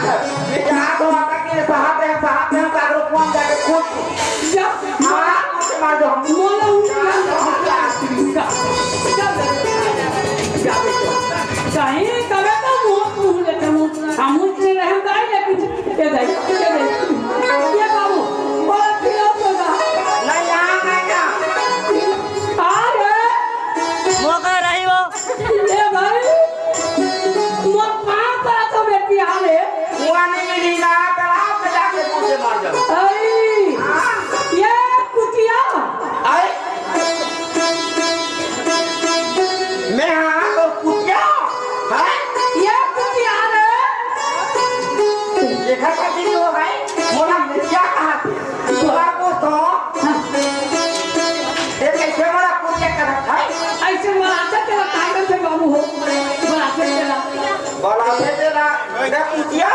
ये जहाँ तो आता कि साहब है कागरो कौन जाके खोद जा हाँ मार दो हम मोला कहीं कभी तो मुँह लेते मुँह हम उसने रहे गाय लेकिन ये बाबू बोला फिर होगा नहीं यहाँ आ रे मौका रही वो ये भाई मोर पाँव करा तो बेटी आ रे कुआं नहीं मिलेगा तालाब में जाके मुँह से मार जाओ अरे ये कुतिया आए मैं हाँ तो कुतिया है ये कुतिया रे देखा करती हो भाई मोला मिर्चा कहाँ थी मोला को तो ये कैसे मोला कुतिया कर रखा है ऐसे मराठा तेरा कागज से बाबू हो मराठा तेरा बोला से तेरा मैं कुतिया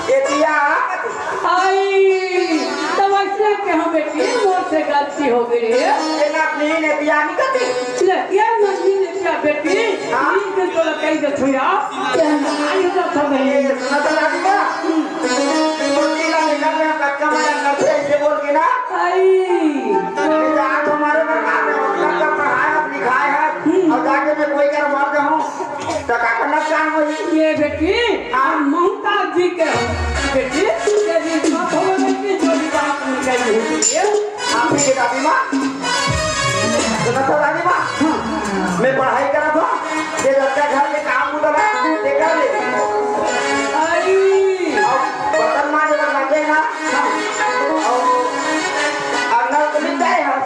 ये दिया आई तब ऐसे के हम बेटी मोर से गलती हो गई रे ये ना अपनी ने दिया नहीं करती ले ये नंदी ने क्या बेटी हाँ? इन के तो कहीं दे छोया क्या ना आई हो सब है ये सुना तो लागी ना कुत्ती ना निकल में कच्चा मार करते ऐसे बोल के ना आई ये आज हमारे में काम है उसका का पढ़ाया अब लिखाया है और जाके मैं कोई कर मार दे हूँ तो का करना काम वही ये बेटी हाँ? ममता जी के हो बेटी ये भी बात हो बेटी जो भी बात निकल हुई है आप ही के दादी माँ सुना तो दादी माँ मैं पढ़ाई करा था ये लड़का घर में काम उधर ये कर ले आई और बर्तन मांजे का लगे ना और अंदर तो मिल जाए और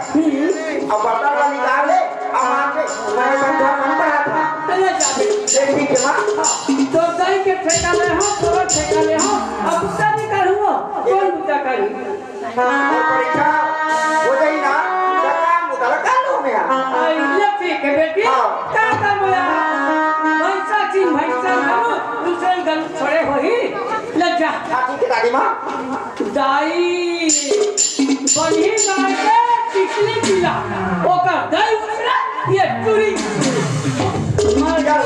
बर्तन वाला निकाल ले अब आके मैं बंधा बन पड़ा था चले जाते ये ठीक है माँ तो दही के ठेका ले हो तोरा ठेका ले हो अब बुता नहीं करूँगा कौन बुता करी और परीक्षा हो जाए ना तो काम उधर कर लो मैं आई ये ठीक है बेटी हाँ। क्या कर बोला भैंसा चीन भैंसा हम दूसरे गल छोड़े हो ही ले जा ठीक है दादी माँ दाई बनी गाय के टिकली पिला ओकर दही उतरा ये चूरी मर जा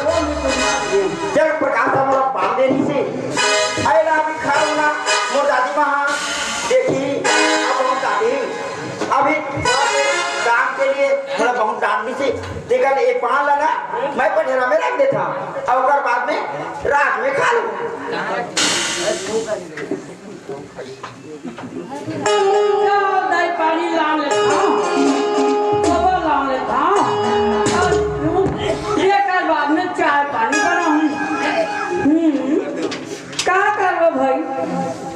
जब प्रकाश हमारा बांधे नहीं से आए ना अभी खाओ ना मोर दादी माँ देखी अब हम दादी अभी काम के लिए थोड़ा बहुत डांटनी से देखा एक पान लगा मैं पढ़ेरा में रख देता और उसके बाद में रात में खा लूँ दही पानी ला लेता हूँ गोबर ला लेता हूँ और ये कर बाद में चाय पानी बनाऊँ क्या करो भाई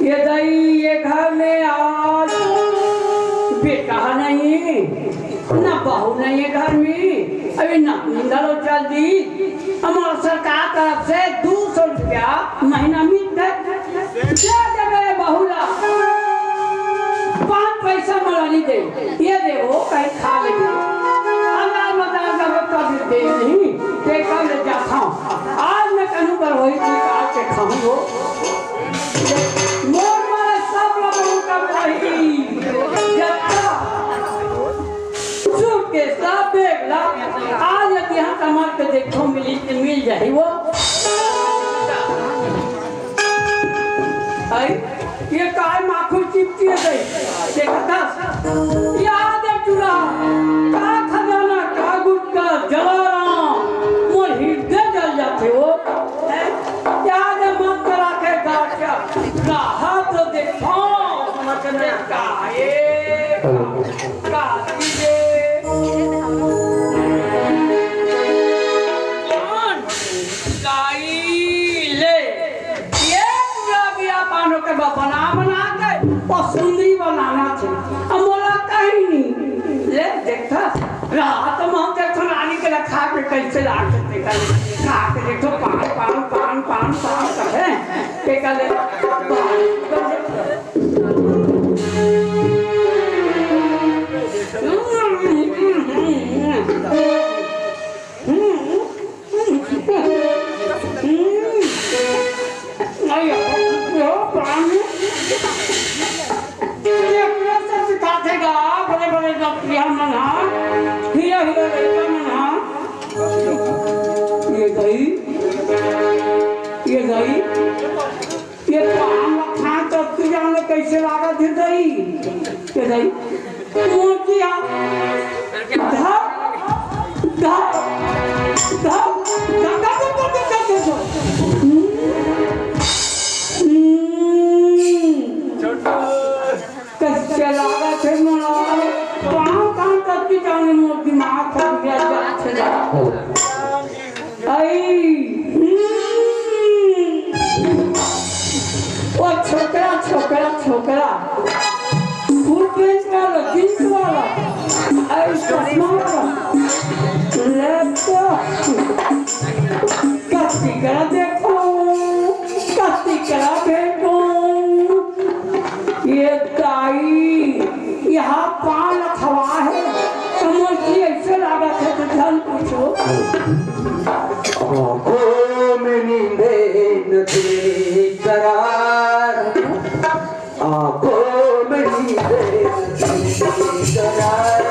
ये दही ये घर में आज बेटा नहीं ना बहू नहीं है घर में अभी ना निंदलो चल दी हमारे सरकार तरफ से 200 रुपया महीना मिलता है बहुला 5 पैसा मरानी दे ये दे वो कहीं खा लेंगे अगर मजा जब कभी दे नहीं ते कब ले जाता हूँ आज मैं कहूँ पर वही निकाल के खाऊंगा मोर मारे सब लोगों का वही जत्ता चुप के सब देख ला आज यदि यहाँ कमर के देखो मिल जाए वो आई ये काय माखुर चिपची गई देखा याद है चुरा का खजाना का गुटका जलाराम मोर हृदय जल जाते हो याद है मन करा के गाचा राह तो देखो मतने का ये का दीजे कौन गाई ले ये पूरा बिया पानो के बना के और सुंदरी बनाना थे अमोला कहीं नहीं ले देखता रात में हम देखो रानी के खा के कैसे लाग सकते खा के देखो पान करे के कले ये काम रखा तब तू जाने कैसे लागा दे दई के दई मोचिया धप धप धप कैसे लागा थे मोला कहाँ तक की जाने मोर दिमाग खराब गया आई वो छोकरा फुल पेंट वाला जींस वाला आई चश्मा वाला लैपटॉप कस्ती करा देखो कस्ती करा देखो ये ताई यहाँ पान खवा है मुझे ऐसे लगा था तो ध्यान पूछो आँखों में नींदें न थी करार, आँखों में नींदें न थी करार,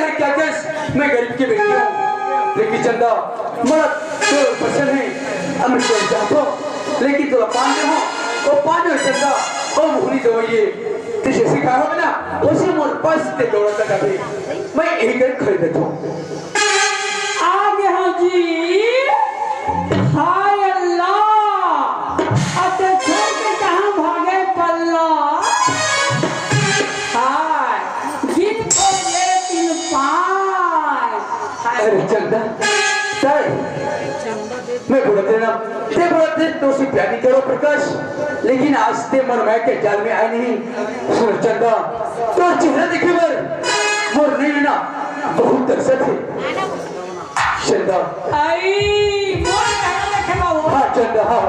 मोहब्बत मैं गरीब की बेटी हूँ, लेकिन चंदा मर्द तो पसंद है अमृत जातो, लेकिन तो पांडे हो, वो पांडे चंदा, वो मुहरी जो ये तुझे सिखाया हो ना, उसी मोर पास ते दौड़ता जाते, मैं एक एक खरीदता हूँ। आगे हाँ जी, हाय अल्लाह, अते छोड़ के कहाँ भागे पल्ला? हाय, जिनको ये तीन पाँच। अरे चंदा, सर, मैं बोलते तो उसे प्यारी करो प्रकाश, लेकिन आज ते मन मैं के जाल में आए नहीं। सुन चंदा, तो चेहरा देखे बर, मोर नहीं ना, बहुत तरसत है। चंदा, आई, मोर कहाँ देखे बाबू? हाँ चंदा, हाँ।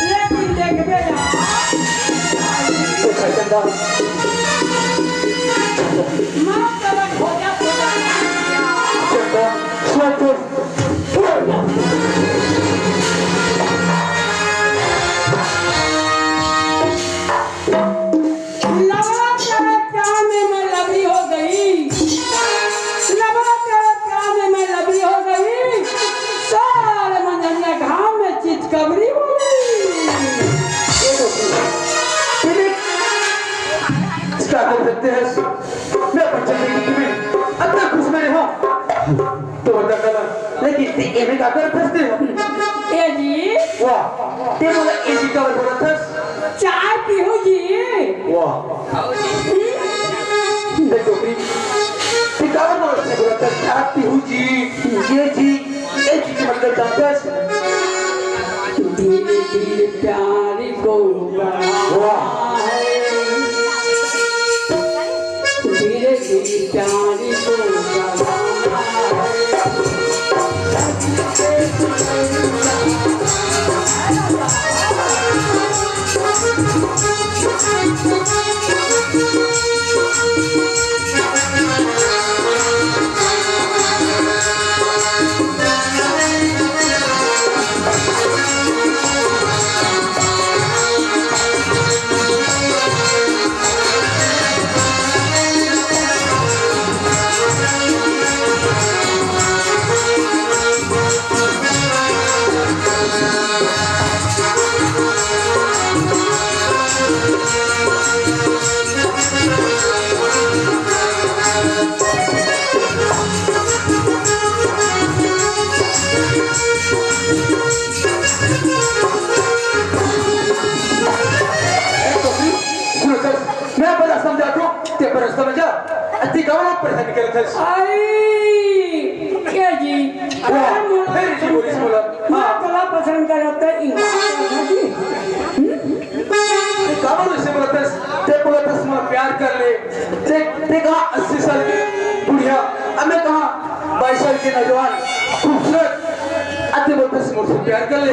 लेकिन देख बे यार। देखा चंदा, माँ तेरा खोजा खोजा। चंदा, सुन तो, मैं बच्चा नहीं तुम्हें अतना खुश में हो तो बता कला लेकिन ते एमे का कर फसते हो ए जी वाह ते बोला एसी का बोला था चाय पियो जी वाह देखो भी ते का बोला से बोला था चाय पीहू जी ये जी एसी के मतलब जानता है धीरे धीरे प्यारी को वाह धीरे धीरे प्यारी को अति गौरव प्रदान करत है आई क्या जी फिर जी बोला मैं कला पसंद करता जी गौरव से बोलत है ते बोलत है मैं प्यार कर ले ते कहा 80 साल की बुढ़िया हमें कहा 22 साल के नौजवान खूबसूरत अति बोलत है मुझसे प्यार कर ले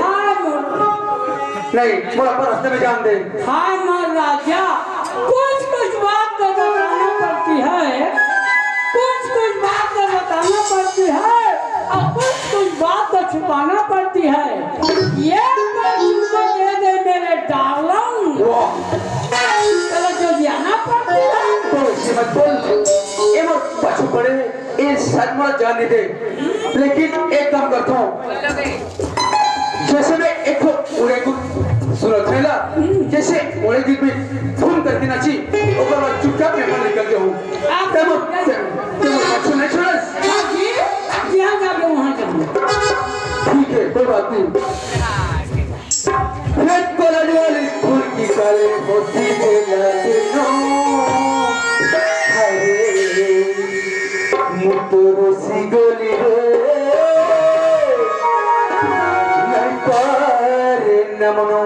नहीं बोला पर रास्ते में जान दे हाँ मां राजा कुछ कुछ बात तो बताना पड़ती है कुछ बात तो बताना पड़ती है और कुछ बात तो छुपाना पड़ती है ये तुमको दे दे मेरे डार्लिंग चलो जो जाना पड़ती है तो इसे मत बोल ये मत बच्चों बड़े ये सदमा जाने दे लेकिन एक काम करता हूँ जैसे मैं एक उड़े को सुरत है ना जैसे उड़े दिन में फोन करके नाची ऊपर बाद चुपचाप में मन निकल जाऊँ आप तब बच्चों नहीं छोड़ा जहाँ जाओगे वहाँ जाओ ठीक है कोई बात नहीं रेड कॉलेज वाली स्कूल की काले मोती के लाडनो हरे मुतरो सी गोली रे नहीं पारे नमनो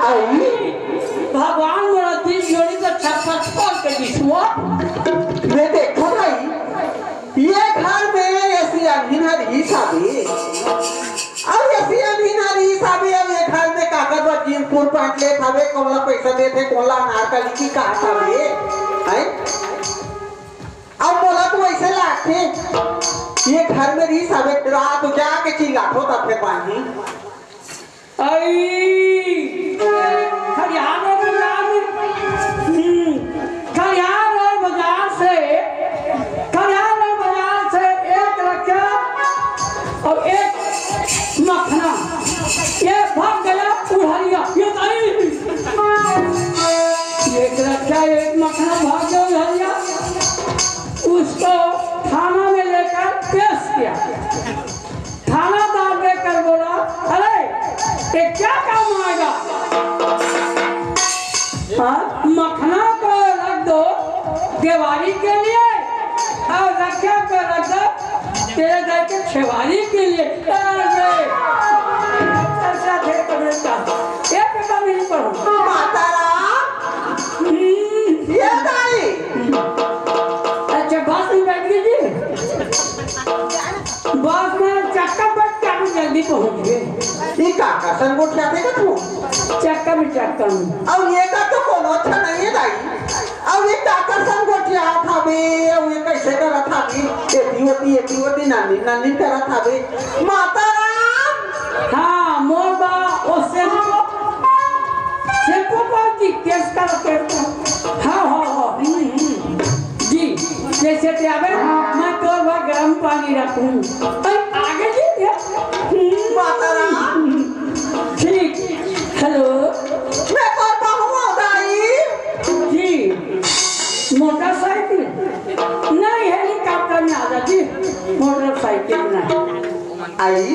आई भगवान मोरा दिल जोड़ी तो छप्पर छोड़ के दिसुआ मैं देखो भाई ये घर में ऐसी अनहिनर ही साबी अब ऐसी अनहिनर ही साबी अब ये घर में कागज पर जीन पूर पैंट ले थावे कोला पैसा देते कोला नारकली की कहा थावे हैं अब बोला तो ऐसे लाते ये घर में री साबे रात जाके चिल्लातो तब पे पानी आई खरियार और बाजार खरियार और बाजार से एक रक्षा और एक मखना ये भाग गया उड़हरिया ये नहीं एक रक्षा एक मखना भाग गया उड़हरिया उसको थाना में लेकर पेश किया थानादार लेकर बोला अरे ये क्या काम आएगा मखना को रख दो देवारी के लिए और रक्षा को रख दो तेरे घर के छेवारी के लिए एक कदम नहीं पढ़ो ये दाई अच्छा बस में बैठ लीजिए बस में चक्का बैठ के आप जल्दी पहुंच गए ये काका संगोठिया थे तू चक्का में अब ये का तो कोनो अच्छा नहीं है दाई अब ये काका संगोठिया था बे अब ये कैसे करा था बे एती होती नानी करा था बे माता राम हाँ मोर बा ओ सेम्पो पर जी केस कर हाँ जी जैसे ते आवे मैं तोर बा गर्म पानी रखूं और आगे जी माता राम ठीक हेलो मैं करता हूँ दाई जी मोटरसाइकिल नहीं हेलीकॉप्टर में आ जाती मोटरसाइकिल नहीं आई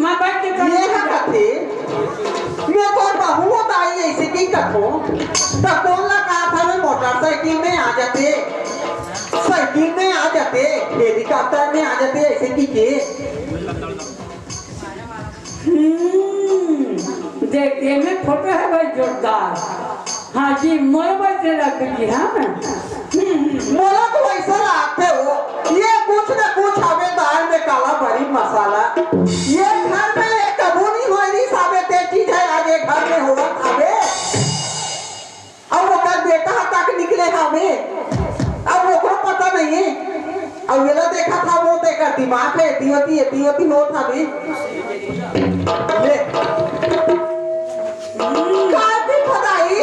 मैं बैठ के ये है कथे मैं करता हूँ दाई ऐसे की कथो तो कौन लगा था मैं मोटरसाइकिल में आ जाते साइकिल में आ जाते हेलीकॉप्टर में आ जाते ऐसे की के देखने में फोटो है भाई जोरदार हाँ जी मोबाइल से रख दीजिए हाँ मोला तो ऐसा लागते हो ये कुछ न कुछ हमें दाल में काला भरी मसाला ये घर में ये कबू नहीं हो रही साबे ते चीज है आगे घर में होगा खाबे अब वो कर बेटा तक निकले हमें अब वो को पता नहीं है अब ये देखा था वो देखा दिमाग है एती होती हो था भी ले काफी पढ़ाई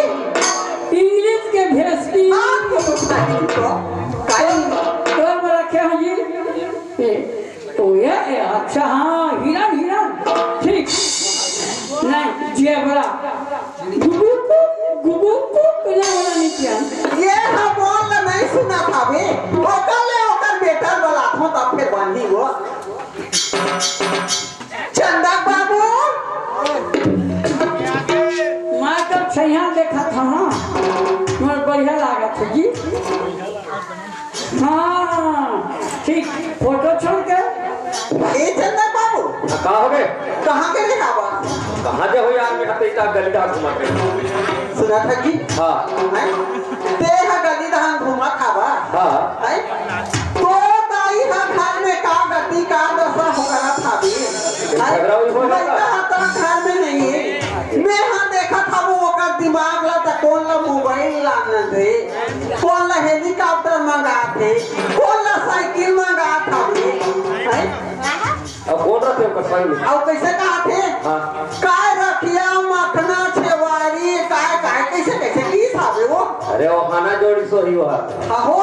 इंग्लिश के भेजती आपको तो पढ़ाई तो कब रखे हैं जी तो ये अच्छा हाँ हिरन ठीक नहीं जेबरा गुबू को नहीं किया ये हम बोल नहीं सुना था बे ओकर बेटा वाला था तब फिर बांधी वो चंदा बाबू मैं तो छैया देखा था ना मुझे बढ़िया लगा था जी हाँ ठीक फोटो छोड़ के ए चंदा बाबू कहा हो गए कहाँ के रे बाबा कहाँ जा हो यार मैं हते गलीदा घुमा के सुना था जी हाँ ते हा गली दहान घुमा खावा हाँ है तो ताई हा घर में का गति का दशा हो रहा था भी झगड़ा हुई हो जाता तो घर में नहीं है मैं हाँ देखा था वो का दिमाग ला तो कौन ला मोबाइल लाना थे कौन ला हेलीकॉप्टर मंगा थे कौन ला साइकिल मंगा था है अब कौन रहते हो कसवाई में अब कैसे कहा थे हाँ काय रखिया मखना छेवारी काय कैसे की था वो अरे वो खाना जोड़ी सो ही हुआ आहो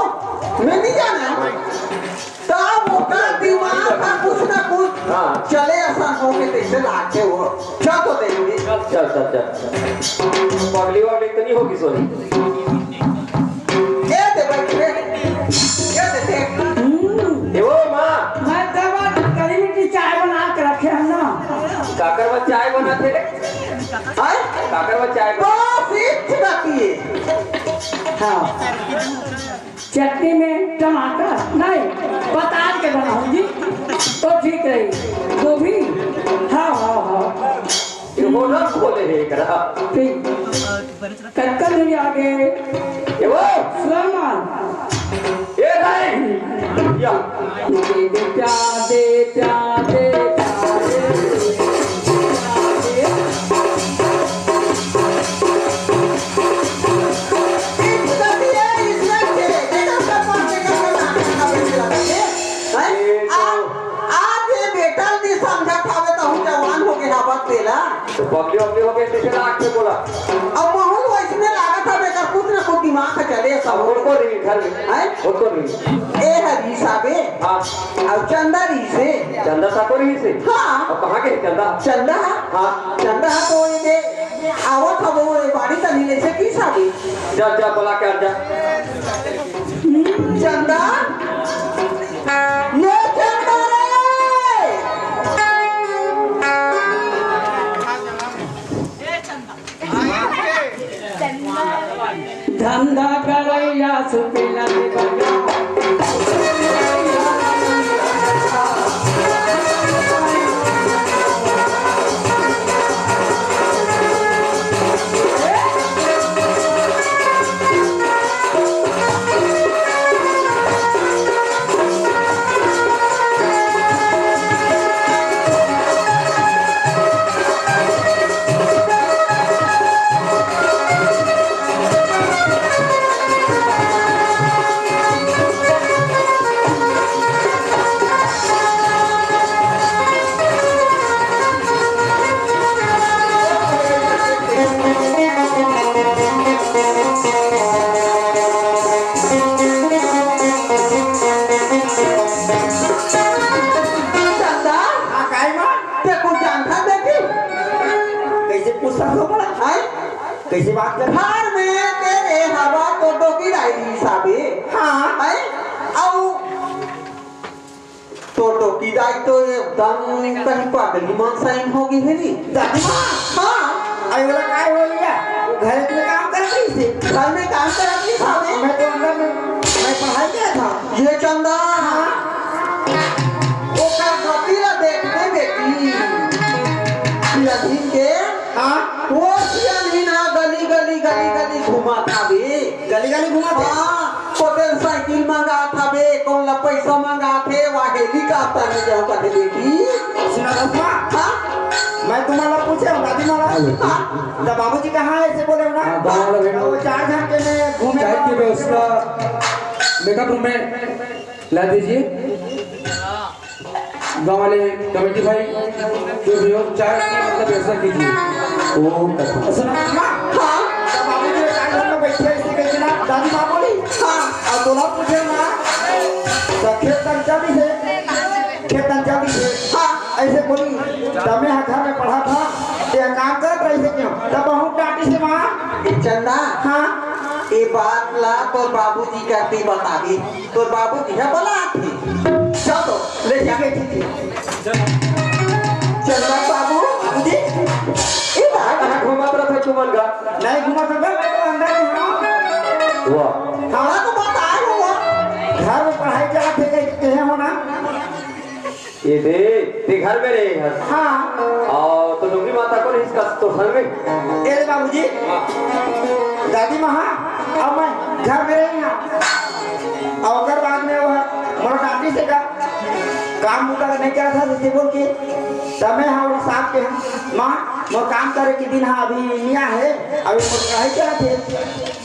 मैं नहीं जाना तब वो का दिमाग का कुछ ना कुछ हाँ। चले ऐसा हो के कैसे लाके वो क्या तो देंगे चल पगली वाली तो नहीं होगी सोनी ये दे बैठे ये दे ये वो माँ मैं दवा करी मिट्टी चाय बना के रखे हम ना काकर में चाय बनाते रे हाय काकर में चाय तो सीट रखिए हाँ चटनी में टमाटर नहीं पताल के बनाऊं जी तो ठीक रही गोभी हाँ ये वो ना खोले है करा कक्का नहीं आगे ये वो सुलेमान ये नहीं या दे प्यादे प्यादे पगली पगली हो गए स्टेशन आके बोला अब माहौल वैसने लागत है बेटा कुछ ना कुछ दिमाग में चले सब उनको नहीं घर में हैं उनको नहीं ए हरी साबे हाँ अब चंदा री से चंदा साकोरी ही से हाँ और कहाँ के चंदा चंदा हाँ चंदा तो ये आवत है वो बाड़ी तनी ले से की साबे जा जा बोला क्या जा चंदा ये चंदा रे धंधा करैया सुपिला बगा चंदा हाँ काय माँ ते कुछ जानता बेटी कैसे पूछता हो बड़ा हैं कैसे बात कर घर में तेरे हवा तो की डायरी साबे हाँ हैं आओ तो की दाई तो एकदम कहीं पागली मन साइन होगी है नी दादी माँ हाँ आई वाला काय हो लिया घर में काम कर रही थी घर में काम कर रही साबे मैं तो अंदर में मैं पढ़ाई किया था ये चंदा वो का कपिला देखने बेटी लड़की के हाँ वो सियानी ना गली गली गली गली घुमा था बे गली गली घुमा थे हाँ मोटर साइकिल मंगा था बे कौन ला पैसा मंगा थे वहाँ हेलीकॉप्टर में जाओ कहते बेटी सुना दसमा हाँ मैं तुम्हारा पूछे हूँ दादी महाराज हाँ जब बाबूजी कहाँ है ऐसे बोले ना गाँव वाला भेड़ो। वो 4 घंटे में घूमे चाय की व्यवस्था मेकअप रूम में ला दीजिए गाँव वाले कमेटी भाई जो भी हो चाय की मतलब व्यवस्था कीजिए ओ सुना दसमा हाँ जब बाबूजी 4 घंटे में बैठे ऐसे कैसे ना दादी माँ बोली हाँ और दोनों पूछे ना तो खेत तक चली है खेत तक चली है हाँ ऐसे बोली तब मैं घर में पढ़ा था ये काम करत रही थे क्यों तब बहुत डांटी से माँ ये चंदा हाँ ये बात ला तो बाबूजी करती बता दी तो बाबूजी है बोला थी चलो ले जाके चंदा बाबू बाबूजी ये बात कहाँ घुमा रहा था तुमन का नहीं घुमा सकता मैं तो अंदर ही हूँ वाह हमारा तो बात आए हुआ घर में पढ़ाई चला थे कहे होना ये ते घर में रहे हैं हाँ और तो डोंगी माता को इसका तो घर में ये रे बाबूजी दादी माँ अब मैं घर में रही हूँ और अगर बाद में वो मोर डांटी से का काम मुका नहीं करा था जैसे बोल के तब मैं हाँ साथ के माँ मोर काम करे के दिन हाँ अभी मिया है अभी मोर पढ़ाई चला थे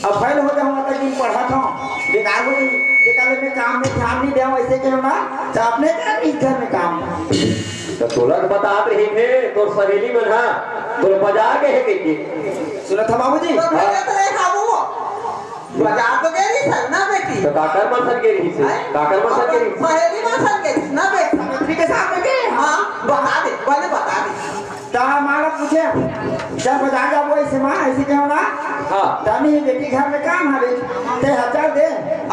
अब फैल हो जाऊंगा तक दिन पढ़ा था बेकार हो गई बेकार में काम में ध्यान नहीं दे ऐसे के ना तो अपने क्या इस घर में काम तो तोलक बता रही थे तो सहेली में ना तो बजा के है कि सुना था बाबूजी तो मैंने तो देखा वो बाजार तो गई नहीं सर ना बेटी तो काकर मसन के रही से काकर मसन के रही सहेली में सर गई ना बेटी सावित्री के साथ में गए हाँ बता दे पहले बता दे तो हमारा पूछे जब बजा जाबो ऐसे माँ ऐसे क्यों ना हाँ तनी बेटी घर में काम हवे ते 1000 दे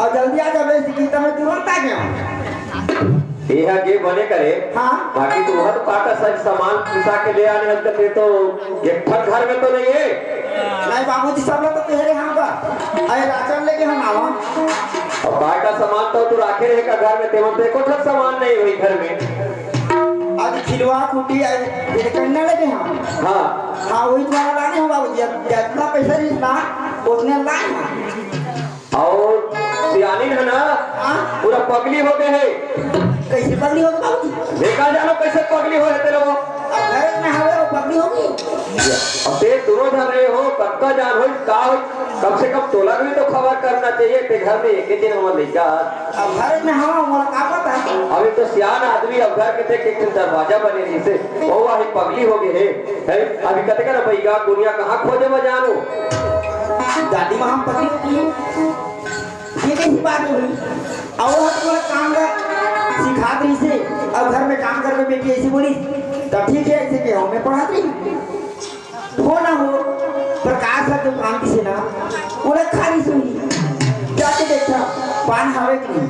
और जल्दी आ जाबे कि तमे तुरंत आ गयो यह के बने करे हाँ बाकी तो वह तो काका सब सामान पिसा के ले आने हल करते तो एक ठक घर में तो नहीं है नहीं बाबूजी सब लोग तो तेरे यहाँ बा अरे राशन लेके हम आवा और बाहर का सामान तो तू रखे रहेगा घर में तेमन तो एको ठक सामान नहीं हुई घर में शादी खिलवा कुटी ये करने लगे हम। हाँ हाँ वही तुम्हारा लाने हैं बाबूजी, जितना पैसा रिश्ता उतने लाए हैं। और सियानी है ना हाँ? पूरा पगली हो गए है। कैसे पगली होगी बाबूजी? देखा जानो कैसे पगली हो रहे लोग। अब घर में हवे वो पगली होगी। अब ते दोनों जान रहे हो कब जान हो का हो, कम से कम तोला भी तो खबर करना चाहिए ते घर में एक दिन हम लेकर। अब घर में हवा मोला का पता है? अभी तो सियान आदमी अब घर के थे कि दरवाजा बने नहीं से वो वही पगली हो गए है। अभी कहते का ना भैया दुनिया कहाँ खोजे में जानो। दादी माँ हम पगली होती है, ये कैसी बात हुई? और वो तुम्हारा काम का सिखा दी से, अब घर में काम करके बेटी ऐसी बोली तब ठीक है, ऐसे के हमें पढ़ाती हो ना हो प्रकाश का जो काम की से ना उन्हें खाली सुनी जाके देखा पान हवे की नहीं।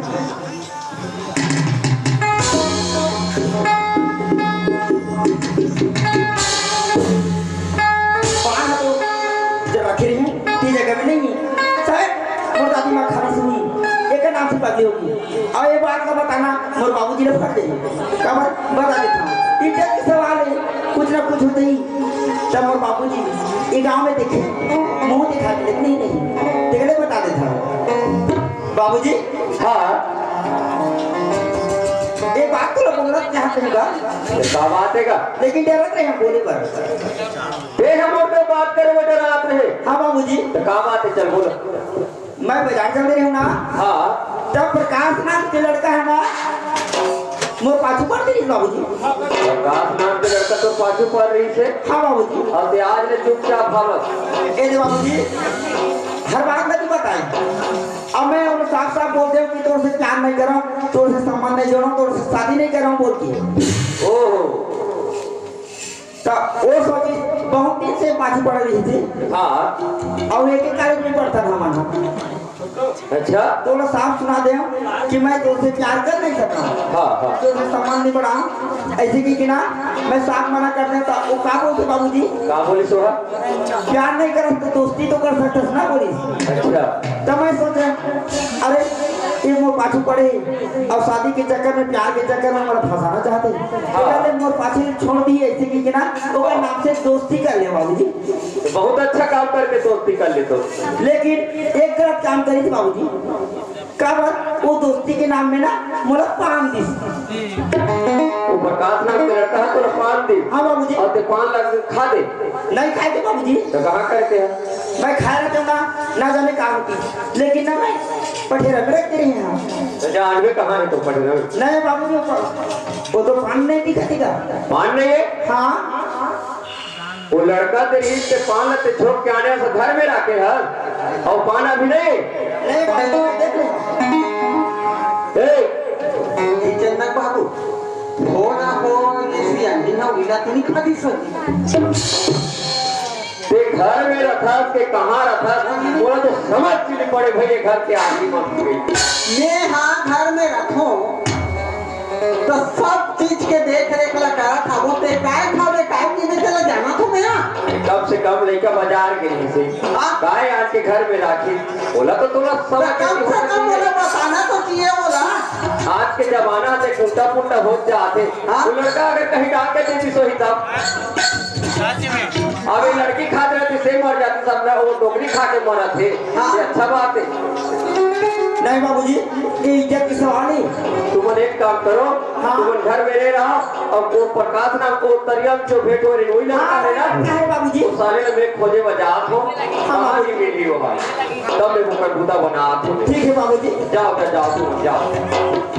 पान तो जब आखिर है ती जगह में नहीं है शायद मोर दादी माँ खाली सुनी एक नाम से पगली होगी। और ये बात का बताना मोर बाबूजी ने फट देंगे कब बता देता हूँ। इज्जत के सवाल है, कुछ ना कुछ होते ही तब मोर बाबूजी ये गांव में देखे मुंह दिखा के लेकिन नहीं देखने बता देता हूँ। बाबूजी हाँ एक बात तो बोलना यहाँ पे होगा क्या बात है का, लेकिन डरत रहे हम बोले पर। ये हम और तो बात करे वो डरात रहे। हाँ बाबूजी तो क्या बात है चल बोलो। मैं बाजार चल रही हूँ ना, हाँ तब प्रकाश नाम के लड़का है ना मोर पाछू पड़ रही बाबूजी। प्रकाश नाम के लड़का तो पाछू पड़ रही से। हाँ बाबूजी। और ते आज ने चुपचाप भागत। ए बाबूजी हर बात में तू बताई, अब मैं उन्हें साफ साफ बोल दे कि तोर से प्यार नहीं कर रहा हूँ, तोर से संबंध नहीं जोड़ा, तोर से शादी नहीं कर रहा हूँ बोल के। ओहो तो वो सोची बहुत दिन से पाछू पड़ रही थी। हाँ और एक कॉलेज में पढ़ता था माना, अच्छा तो लोग साफ सुना दे कि मैं तुमसे प्यार कर नहीं सकता हूँ, हाँ हाँ तुमसे सम्मान नहीं बढ़ा ऐसे की ना मैं साफ मना कर देता। वो का बोलते बाबूजी कहाँ बोली सोहा। प्यार नहीं कर तो दोस्ती तो कर सकते ना बोली। अच्छा तब मैं सोचा अरे ये मोर पाछू पड़े और शादी के चक्कर में प्यार के चक्कर में मोला फंसाना चाहते हैं, मोर पाछू छोड़ दी ऐसे की ना तो मैं नाम से दोस्ती कर लिया बाबूजी। बहुत अच्छा काम करके दोस्ती कर ले तो। लेकिन एक गलत काम करी थी बाबूजी, कब वो दोस्ती के नाम में ना मोला पान दी। वो प्रकाश नाम के लड़का है तो पान दी। हाँ बाबूजी। और ते पान लग खा दे। नहीं खाए थे बाबूजी, तो कहाँ करते हैं। मैं खा रहा था ना जाने कहा होती, लेकिन ना मैं पठेरा में रखते रहे हैं। तो जान में कहाँ है तो पढ़ रहे। नहीं बाबूजी वो तो पान नहीं दिखा पान नहीं है। हाँ वो लड़का तेरी से पान ते छोड़ के आने से घर में रखे है और पान अभी नहीं। नहीं बाबू देख ले ए जनक बाबू हो ना हो ये सियानी ना विला तूने खाती सर ते घर में रखा के कहाँ रखा बोला तो समझ नहीं पड़े भाई ये घर के आदमी मत गई। मैं हाँ घर में रखो तो सब चीज के देख रेख लगा था वो ते काय खावे काय पीने चला जाना तो मैं कम से कम लेकर बाजार गई से गाय आज के घर में राखी बोला तो थोड़ा कम से कम बोला बताना तो चाहिए बोला। आज के जमाना से कुंटा पुंटा हो जाते वो लड़का अगर कहीं डाल के देती सो ही तब अब ये लड़की खा रहे थे से मर जाती सब वो डोकरी खा के मरा थे। ये अच्छा बात है। नहीं बाबूजी ये इज्जत की सवाल है। तुम एक काम करो तुम घर में रह रहा और वो प्रकाश नाम को तरियम जो भेंट हो रही वही लड़का है ना बाबूजी साले ने मैं खोजे बजात हो हमारी मिली हो भाई तब मैं मुकदमा बना। ठीक है बाबूजी। जाओ जाओ तुम जाओ।